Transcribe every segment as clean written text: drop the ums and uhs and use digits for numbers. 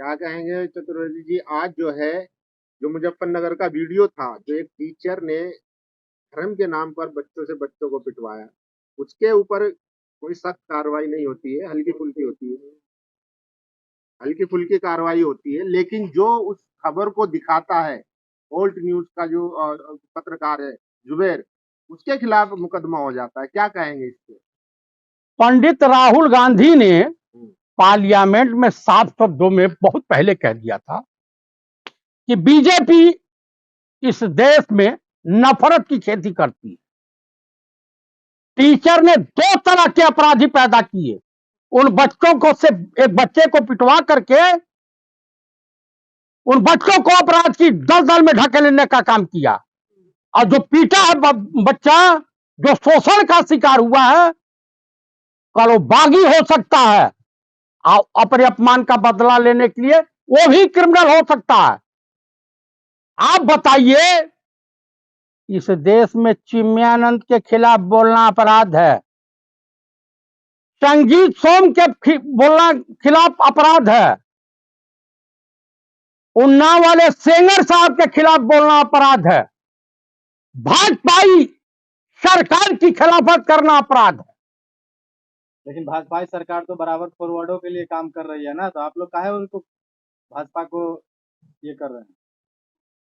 क्या कहेंगे चतुर्वेदी जी, आज जो है जो मुजफ्फरनगर का वीडियो था, जो एक टीचर ने धर्म के नाम पर बच्चों को पिटवाया, उसके ऊपर कोई सख्त कार्रवाई नहीं होती है, हल्की फुल्की होती है, हल्की फुल्की कार्रवाई होती है। लेकिन जो उस खबर को दिखाता है, ओल्ड न्यूज का जो पत्रकार है जुबेर, उसके खिलाफ मुकदमा हो जाता है। क्या कहेंगे इससे? पंडित राहुल गांधी ने हम्म। पार्लियामेंट में साफ शब्दों में बहुत पहले कह दिया था कि बीजेपी इस देश में नफरत की खेती करती है। टीचर ने दो तरह के अपराधी पैदा किए, उन बच्चों को से एक बच्चे को पिटवा करके उन बच्चों को अपराध की दलदल में ढकेलने का काम किया, और जो पीटा है बच्चा, जो शोषण का शिकार हुआ है, कल वो बागी हो सकता है अपने अपमान का बदला लेने के लिए, वो भी क्रिमिनल हो सकता है। आप बताइए, इस देश में चिन्मयानंद के खिलाफ बोलना अपराध है, संगीत सोम के बोलना खिलाफ अपराध है, उन्नाव वाले सेंगर साहब के खिलाफ बोलना अपराध है, भाजपाई सरकार की खिलाफत करना अपराध है। लेकिन भाजपा सरकार तो बराबर फॉरवर्डों के लिए काम कर रही है ना, तो आप लोग काहे उनको भाजपा को ये कर रहे हैं?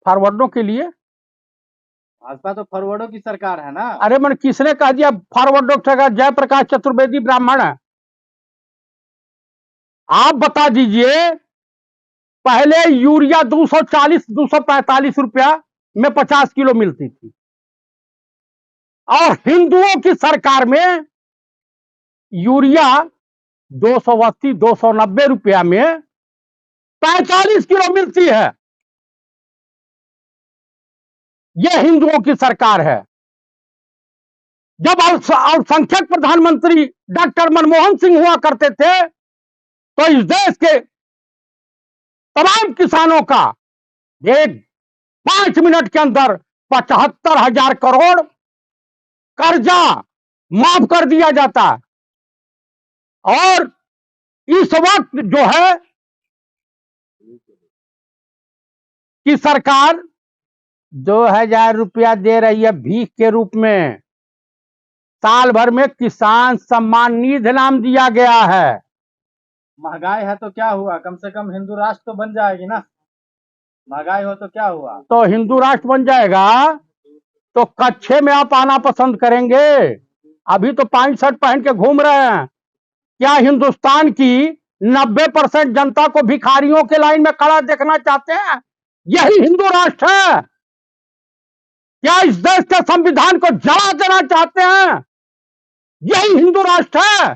फॉरवर्डों के लिए भाजपा तो फॉरवर्डों की सरकार है ना। अरे मन किसने कह दिया फॉरवर्डों की सरकार? जयप्रकाश चतुर्वेदी ब्राह्मण है। आप बता दीजिए, पहले यूरिया 240-245 रुपया में 50 किलो मिलती थी, और हिंदुओं की सरकार में यूरिया 280-290 रुपया में 45 किलो मिलती है। यह हिंदुओं की सरकार है। जब अल्पसंख्यक प्रधानमंत्री डॉक्टर मनमोहन सिंह हुआ करते थे, तो इस देश के तमाम किसानों का एक 5 मिनट के अंदर 75,000 करोड़ कर्जा माफ कर दिया जाता। और इस वक्त जो है कि सरकार 2,000 रुपया दे रही है भीख के रूप में। साल भर में किसान सम्मान निधि नाम दिया गया है। महंगाई है तो क्या हुआ, कम से कम हिंदू राष्ट्र तो बन जाएगी ना। महंगाई हो तो क्या हुआ? तो हिंदू राष्ट्र बन जाएगा तो कच्छे में आप आना पसंद करेंगे? अभी तो 5 शर्ट पहन के घूम रहे हैं। क्या हिंदुस्तान की 90% जनता को भिखारियों के लाइन में खड़ा देखना चाहते हैं? यही हिंदू राष्ट्र है। क्या इस देश के संविधान को जला देना चाहते हैं? यही हिंदू राष्ट्र है।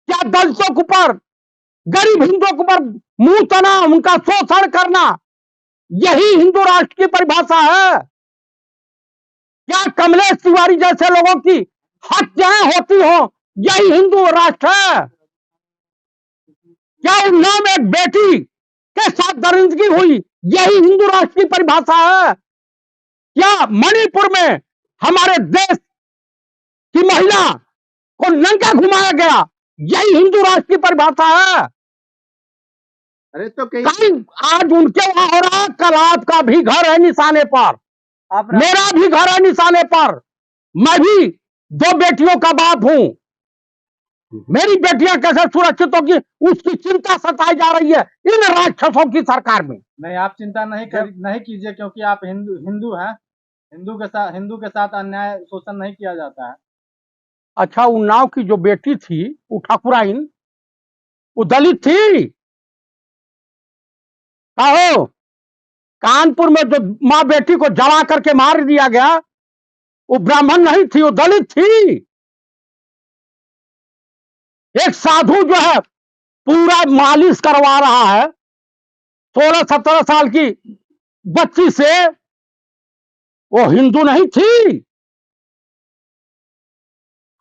क्या दलितों के ऊपर, गरीब हिंदुओं के ऊपर मुंह तना, उनका शोषण करना, यही हिंदू राष्ट्र की परिभाषा है? क्या कमलेश तिवारी जैसे लोगों की हत्याएं होती हो, यही हिंदू राष्ट्र है? क्या उन्नाव में एक बेटी के साथ दरिंदगी हुई, यही हिंदू राष्ट्र की परिभाषा है? क्या मणिपुर में हमारे देश की महिला को नंगा घुमाया गया, यही हिंदू राष्ट्र की परिभाषा है? अरे तो कहीं कल आज उनके वहां हो रहा, कल आपका भी घर है निशाने पर, मेरा भी घर है निशाने पर। मैं भी 2 बेटियों का बाप हूं। मेरी बेटियां कैसे सुरक्षित होगी, उसकी चिंता सताई जा रही है इन राक्षसों की सरकार में। नहीं, आप चिंता नहीं कीजिए, क्योंकि आप हिंदू हैं। हिंदू के साथ अन्याय शोषण नहीं किया जाता है। अच्छा, उन्नाव की जो बेटी थी, वो ठाकुराइन, वो दलित थी? कहो, कानपुर में जो माँ बेटी को जला करके मार दिया गया, वो ब्राह्मण नहीं थी, वो दलित थी। एक साधु जो है पूरा मालिश करवा रहा है 16-17 साल की बच्ची से, वो हिंदू नहीं थी?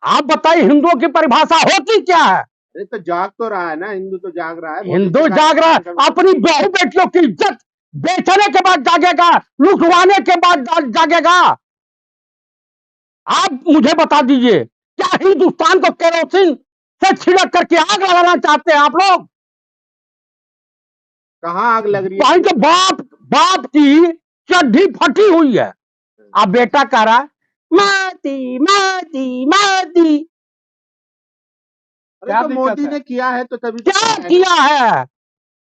आप बताइए, हिंदुओं की परिभाषा होती क्या है? अरे तो जाग तो रहा है ना, हिंदू तो जाग रहा है। हिंदू जाग रहा है, अपनी बहू बेटियों की इज्जत बेचने के बाद जागेगा, लुटवाने के बाद जागेगा। आप मुझे बता दीजिए, क्या हिंदुस्तान को केरोसिन से छिड़क करके आग लगाना चाहते हैं आप लोग? कहाँ आग लग रही है? भाई के बाप बाप की चड्ढी फटी हुई है। अब बेटा कह रहा है माती माती माती। अरे क्या तो दिक्कत मोदी है? ने किया है तो तभी तो क्या कहा है ना। किया है,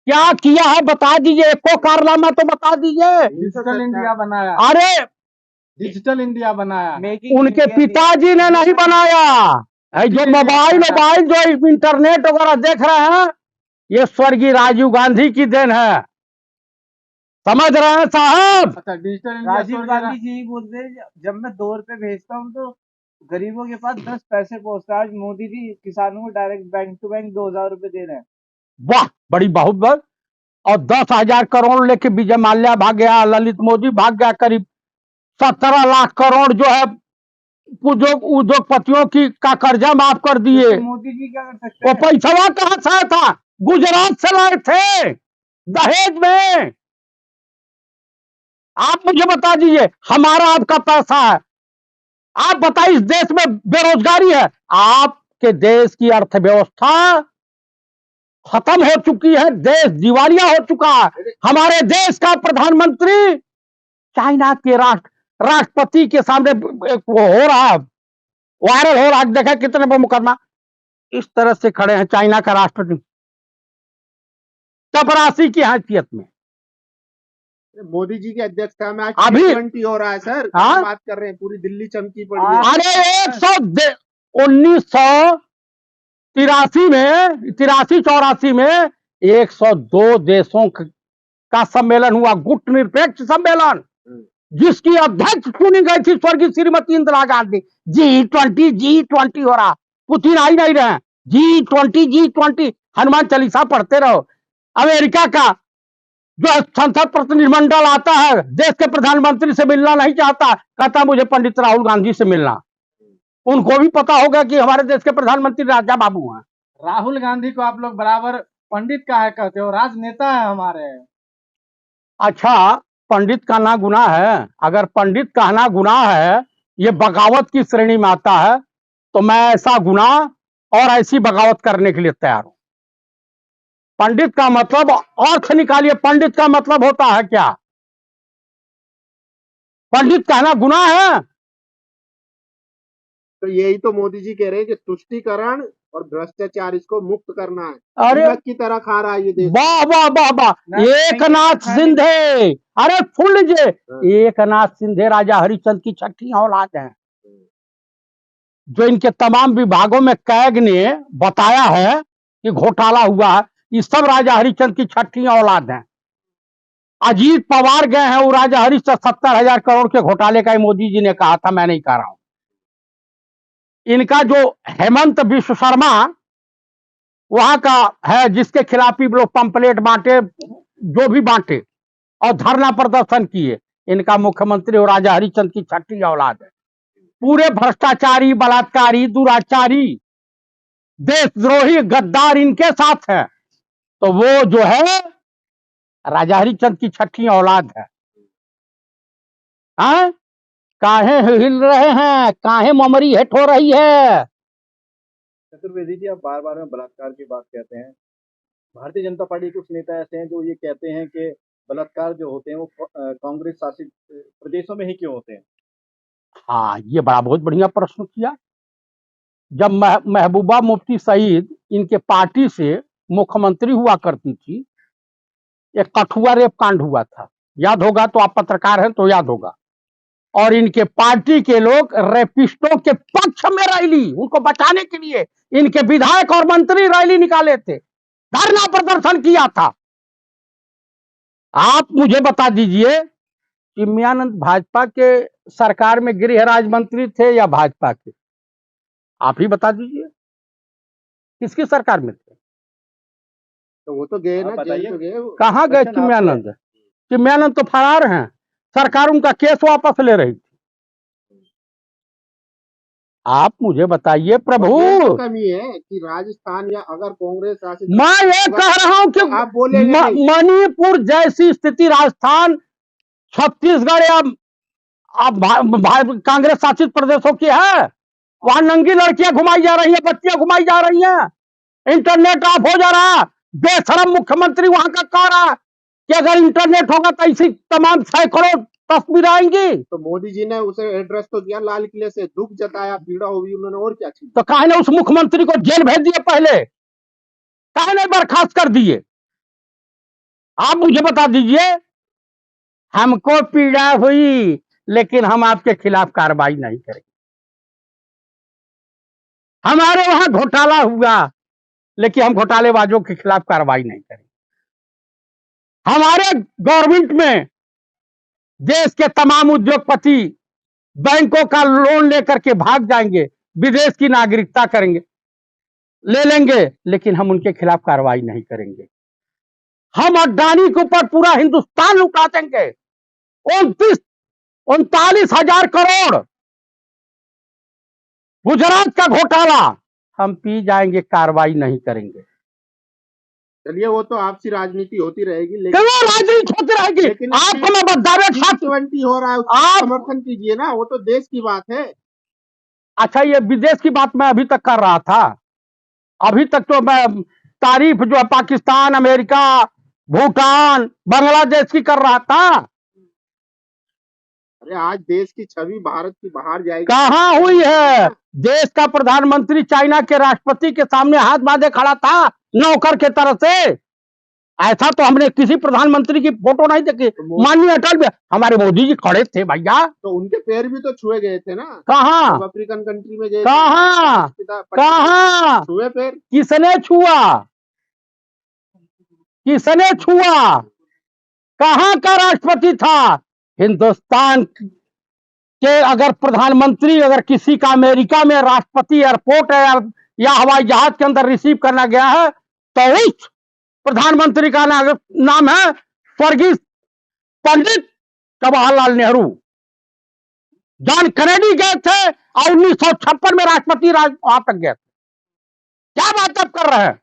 क्या किया है बता दीजिए, एको कारनामा तो बता दीजिए। डिजिटल इंडिया बनाया, अरे डिजिटल इंडिया बनाया, उनके पिताजी ने नहीं बनाया है। जो मोबाइल मोबाइल जो इंटरनेट वगैरह देख रहे हैं, ये स्वर्गीय राजीव गांधी की देन है, समझ रहे हैं साहब। अच्छा डिजिटल इंडिया राजीव गांधी जी ही बोलते हैं, जब मैं 2 रुपए भेजता हूँ तो गरीबों के पास 10 पैसे पहुंचता है। आज मोदी जी किसानों को डायरेक्ट बैंक टू बैंक 2,000 रुपए दे रहे हैं। वाह, बड़ी बहुत बहुत। और 10,000 करोड़ लेके विजय माल्या भाग गया, ललित मोदी भाग गया, करीब 17 लाख करोड़ जो है उद्योगपतियों की का कर्जा माफ कर दिए। तो मोदी जी क्या कर सकते वो हैं? पैसा कहां से आया था? गुजरात से लाए थे, दहेज में। आप मुझे बता दीजिए, हमारा आपका पैसा है। आप बताइए, इस देश में बेरोजगारी है, आपके देश की अर्थव्यवस्था खत्म हो चुकी है, देश दिवालिया हो चुका है। हमारे देश का प्रधानमंत्री चाइना के राष्ट्रपति के सामने वो हो रहा है, वायरल हो रहा है, देखा कितने पे मुकदमा। इस तरह से खड़े हैं चाइना का राष्ट्रपति, चपरासी की हैसियत में। मोदी जी की अध्यक्षता में आज अभी G20 हो रहा है सर। हाँ? क्या बात कर रहे हैं, पूरी दिल्ली चमकी पड़ी है। अरे 1983 में 83-84 में 102 देशों का सम्मेलन हुआ, गुट निरपेक्ष सम्मेलन, जिसकी अध्यक्ष चुनी गई थी स्वर्गीय श्रीमती इंदिरा गांधी। G20 हो रहा, पुतिन आ ही नहीं रहे। G20 हनुमान चालीसा पढ़ते रहो। अमेरिका का जो संसद प्रतिनिधिमंडल आता है, देश के प्रधानमंत्री से मिलना नहीं चाहता, कहता मुझे पंडित राहुल गांधी से मिलना। उनको भी पता होगा कि हमारे देश के प्रधानमंत्री राजा बाबू हैं। राहुल गांधी को आप लोग बराबर पंडित काहे कहते हो? राजनेता है हमारे। अच्छा, पंडित का ना गुनाह है? अगर पंडित कहना गुनाह है, ये बगावत की श्रेणी में आता है, तो मैं ऐसा गुनाह और ऐसी बगावत करने के लिए तैयार हूं। पंडित का मतलब अर्थ निकालिए, पंडित का मतलब होता है क्या? पंडित कहना गुनाह है? तो यही तो मोदी जी कह रहे हैं कि तुष्टीकरण और भ्रष्टाचार, इसको मुक्त करना है। अरे नमक की तरह खा रहा है ये देश। वाह वाह वाह वाह, एक नाथ सिंधे, अरे फुल लीजिए, एक नाथ सिंधे राजा हरिश्चंद्र की छठी औलाद है। जो इनके तमाम विभागों में कैग ने बताया है कि घोटाला हुआ है, ये सब राजा हरिश्चंद्र की छठी औलाद हैं। अजीत पवार गए हैं, वो राजा हरिश्चंद्र 70,000 करोड़ के घोटाले का ही मोदी जी ने कहा था, मैं नहीं कह रहा हूं। इनका जो हेमंत विश्व शर्मा वहां का है, जिसके खिलाफ भी लोग पंपलेट बांटे, जो भी बांटे और धरना प्रदर्शन किए, इनका मुख्यमंत्री और राजा हरिश्चंद्र की छठी औलाद है। पूरे भ्रष्टाचारी, बलात्कारी, दुराचारी, देशद्रोही, गद्दार इनके साथ है। तो वो जो है राजा हरिश्चंद्र की छठी औलाद है। हाँ? काहे हिल रहे हैं, काहे ममरी हेट हो रही है? चतुर्वेदी जी, आप बार बार में बलात्कार की बात कहते हैं। भारतीय जनता पार्टी के कुछ नेता ऐसे हैं जो ये कहते हैं कि बलात्कार जो होते हैं वो कांग्रेस शासित प्रदेशों में ही क्यों होते हैं? हाँ, ये बड़ा बहुत बढ़िया प्रश्न किया। जब महबूबा मुफ्ती सईद इनके पार्टी से मुख्यमंत्री हुआ करती थी, एक कठुआ रेप कांड हुआ था, याद होगा, तो आप पत्रकार हैं तो याद होगा। और इनके पार्टी के लोग रेपिस्टों के पक्ष में रैली, उनको बचाने के लिए इनके विधायक और मंत्री रैली निकाले थे, धरना प्रदर्शन किया था। आप मुझे बता दीजिए, चिन्मयानंद भाजपा के सरकार में गृह राज्य मंत्री थे या भाजपा के? आप ही बता दीजिए, किसकी सरकार में थे? तो वो तो गए ना, आप जेल बताइए। तो गए वो। कहाँ गए चिन्मयानंद? चिन्मयानंद तो फरार हैं, सरकार उनका केस वापस ले रही थी। आप मुझे बताइए प्रभु, तो कमी है कि राजस्थान या अगर कांग्रेस शासित, मैं ये कह रहा हूं कि आप बोले मणिपुर जैसी स्थिति राजस्थान, छत्तीसगढ़ या कांग्रेस शासित प्रदेशों की है। वहां नंगी लड़कियां घुमाई जा रही हैं, बच्चियां घुमाई जा रही हैं, इंटरनेट ऑफ हो जा रहा है, बेशरम मुख्यमंत्री वहां का कह रहा है कि अगर इंटरनेट होगा तो ऐसी तमाम सैकड़ों तस्वीर आएंगी। तो मोदी जी ने उसे एड्रेस तो दिया लाल किले से, दुख जताया, पीड़ा हुई उन्होंने, और क्या चीज। तो काहे ने उस मुख्यमंत्री को जेल भेज दिए पहले, काहे नहीं बर्खास्त कर दिए? आप मुझे बता दीजिए। हमको पीड़ा हुई लेकिन हम आपके खिलाफ कार्रवाई नहीं करेंगे। हमारे वहां घोटाला हुआ लेकिन हम घोटालेबाजों के खिलाफ कार्रवाई नहीं करेंगे। हमारे गवर्नमेंट में देश के तमाम उद्योगपति बैंकों का लोन लेकर के भाग जाएंगे, विदेश की नागरिकता करेंगे, ले लेंगे, लेकिन हम उनके खिलाफ कार्रवाई नहीं करेंगे। हम अडानी के ऊपर पूरा हिंदुस्तान लुटा देंगे। 39,000 करोड़ गुजरात का घोटाला हम पी जाएंगे, कार्रवाई नहीं करेंगे। चलिए वो तो आपसी राजनीति होती रहेगी, क्यों राजनीति होती रहेगी? लेकिन आपको मैं बदावे G20 हो रहा है, उसका आप समर्थन कीजिए ना, वो तो देश की बात है। अच्छा, ये विदेश की बात मैं अभी तक कर रहा था। अभी तक तो मैं तारीफ जो है पाकिस्तान, अमेरिका, भूटान, बांग्लादेश की कर रहा था। अरे आज देश की छवि भारत की बाहर जाएगी। कहां हुई है? देश का प्रधानमंत्री चाइना के राष्ट्रपति के सामने हाथ बांधे खड़ा था नौकर के तरह से। ऐसा तो हमने किसी प्रधानमंत्री की फोटो नहीं देखी। माननीय अटल बिहारी, हमारे मोदी जी खड़े थे भैया। तो उनके पैर भी तो छुए गए थे ना। कहां? अफ्रीकन कंट्री में गए, कहां छुए पैर? किसने छुआ? किसने छुआ? कहां का राष्ट्रपति था? हिंदुस्तान के अगर प्रधानमंत्री अगर किसी का अमेरिका में राष्ट्रपति एयरपोर्ट या हवाई जहाज के अंदर रिसीव करना गया है तो उस प्रधानमंत्री का नाम है स्वर्गीय पंडित जवाहरलाल नेहरू। जॉन कैनेडी गए थे और 1956 में राष्ट्रपति वहां तक गए थे। क्या बात आप कर रहे हैं?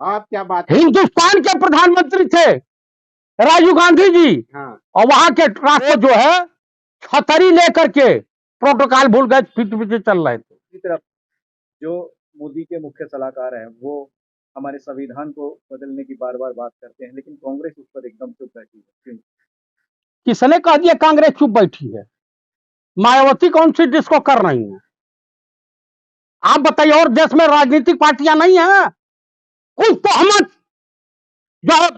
आप क्या बात? हिंदुस्तान के प्रधानमंत्री थे राजीव गांधी जी। हाँ। और वहां के राष्ट्र जो है छतरी लेकर के प्रोटोकॉल भूल गए, पीछे चल रहे थे। दूसरी तरफ जो मोदी के मुख्य सलाहकार हैं वो हमारे संविधान को बदलने की बार बार बात करते हैं, लेकिन कांग्रेस उस पर एकदम चुप बैठी है। क्यों? किसने कह दिया कांग्रेस चुप बैठी है? मायावती कौन सी डिस्को कर रही है? आप बताइए। और देश में राजनीतिक पार्टियां नहीं है? कुछ तोहमत जो है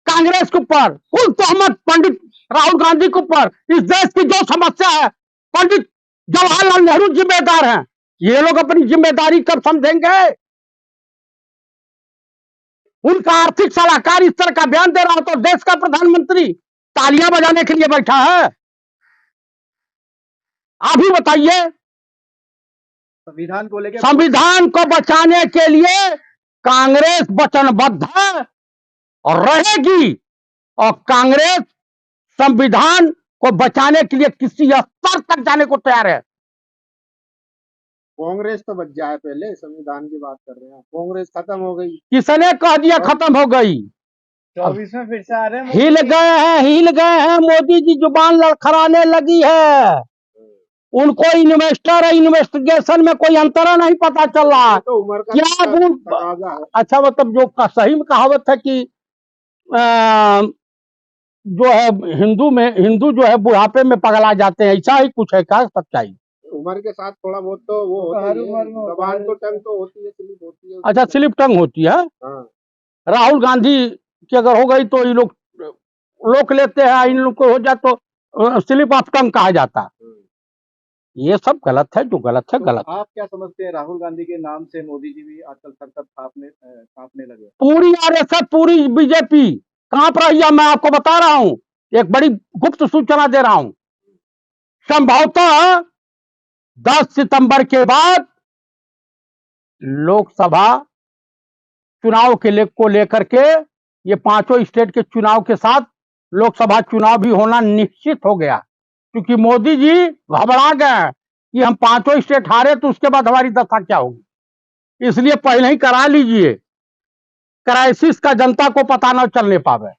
कांग्रेस के ऊपर, कुछ तोहमत पंडित राहुल गांधी के ऊपर। इस देश की जो समस्या है पंडित जवाहरलाल नेहरू जिम्मेदार हैं। ये लोग अपनी जिम्मेदारी कब समझेंगे? उनका आर्थिक सलाहकार इस तरह का बयान दे रहा हो तो देश का प्रधानमंत्री तालियां बजाने के लिए बैठा है। आप ही बताइए। संविधान को लेकर, संविधान को बचाने के लिए कांग्रेस वचनबद्ध है और रहेगी। और कांग्रेस संविधान को बचाने के लिए किसी स्तर तक जाने को तैयार है। कांग्रेस तो बच जाए, पहले संविधान की बात कर रहे हैं। कांग्रेस खत्म हो गई। किसने कह दिया खत्म हो गई? 24 में फिर से आ रहे हैं। हिल गए हैं मोदी जी, जुबान लड़खड़ाने लगी है। उनको इन्वेस्टिगेशन में कोई अंतर नहीं पता चल रहा। तो उम्र का क्या तकाजा है। अच्छा, मतलब जो सही में कहावत है कि जो है हिंदू जो है बुढ़ापे में पगला जाते हैं, ऐसा ही कुछ है क्या सच्चाई? उम्र के साथ थोड़ा बहुत तो वो होता हर है, उम्र में होता जबान है। तो टंग तो होती है, स्लिप होती है। अच्छा, स्लिप टंग होती है। हाँ। राहुल गांधी की अगर हो गई तो ये लोग लेते हैं, इन लोग को हो जाए तो स्लिप ऑफ टंग कहा जाता। ये सब गलत है, जो गलत है तो गलत। आप क्या समझते हैं, राहुल गांधी के नाम से मोदी जी भी आजकल सर कांपने लगे? पूरी आरएसएस, पूरी बीजेपी कांप रही है। मैं आपको बता रहा हूं, एक बड़ी गुप्त सूचना दे रहा हूं। संभवतः 10 सितंबर के बाद लोकसभा चुनाव को लेकर के ये 5 स्टेट के चुनाव के साथ लोकसभा चुनाव भी होना निश्चित हो गया, क्योंकि मोदी जी घबरा गए कि हम 5 स्टेट हारे तो उसके बाद हमारी दशा क्या होगी। इसलिए पहले ही करा लीजिए, क्राइसिस का जनता को पता न चलने पावे।